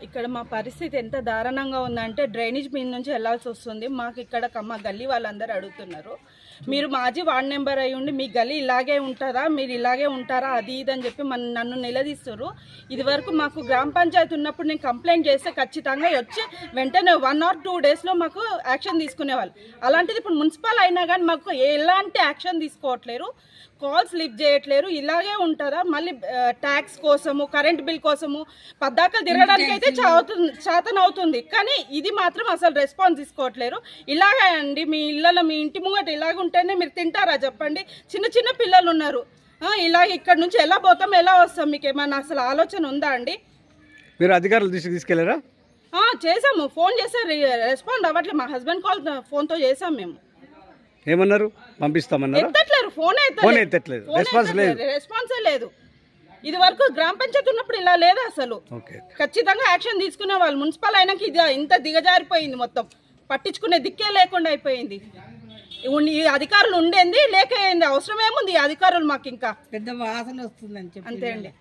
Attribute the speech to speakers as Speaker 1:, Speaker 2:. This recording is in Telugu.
Speaker 1: ఇక్కడ మా పరిస్థితి ఎంత దారుణంగా ఉందంటే డ్రైనేజ్ మీద నుంచి వెళ్లాల్సి వస్తుంది. మాకు ఇక్కడ మా గల్లీ వాళ్ళందరూ అడుగుతున్నారు, మీరు మాజీ వార్డ్ నెంబర్ అయ్యి ఉండి మీ గల్లీ ఇలాగే ఉంటుందా, మీరు ఇలాగే ఉంటారా, అది ఇది అని చెప్పి నన్ను నిలదీస్తారు. ఇది వరకు మాకు గ్రామ పంచాయతీ ఉన్నప్పుడు నేను కంప్లైంట్ చేస్తే ఖచ్చితంగా వచ్చి వెంటనే 1 or 2 డేస్లో మాకు యాక్షన్ తీసుకునేవాళ్ళు. అలాంటిది ఇప్పుడు మున్సిపల్ అయినా కానీ మాకు ఎలాంటి యాక్షన్ తీసుకోవట్లేరు, కాల్స్ లిఫ్ట్ చేయట్లేరు. ఇలాగే ఉంటుందా, మళ్ళీ ట్యాక్స్ కోసము కరెంట్ బిల్ కోసము పద్దాకలు తిరగడానికి అయితే శాతం అవుతుంది, కానీ ఇది మాత్రం అసలు రెస్పాన్స్ తీసుకోవట్లేరు. ఇలాగే అండి, మీ ఇళ్ళలో మీ ఇంటి ముంగట ఇలాగ ఉంటేనే మీరు తింటారా చెప్పండి? చిన్న చిన్న పిల్లలు ఉన్నారు, ఇలా ఇక్కడ నుంచి ఎలా పోతాం ఎలా వస్తాం? మీకు ఏమన్నా అసలు ఆలోచన ఉందా అండి?
Speaker 2: మీరు అధికారులు తీసుకెళ్లారా?
Speaker 1: చేసాము, ఫోన్ చేస్తే రెస్పాండ్ అవ్వట్లేదు. మా హస్బెండ్ కాల్ ఫోన్తో చేసాం, మేము
Speaker 2: ఏమన్నారు, పంపిస్తామన్నారు,
Speaker 1: ఎత్తట్లేరు, ఫోన్
Speaker 2: ఎత్తట్లేదు,
Speaker 1: రెస్పాన్సే లేదు. ఇది వరకు గ్రామ పంచాయతీ ఉన్నప్పుడు ఇలా లేదు అసలు. ఖచ్చితంగా యాక్షన్ తీసుకునే వాళ్ళు. మున్సిపల్ అయినాక ఇది ఇంత దిగజారిపోయింది, మొత్తం పట్టించుకునే దిక్కే లేకుండా అయిపోయింది. ఈ అధికారులు ఉండేంది లేక అవసరం ఏముంది? ఈ అధికారులు మాకు ఇంకా
Speaker 3: పెద్ద వాసన వస్తుందని చెప్పి
Speaker 1: అంతే అండి.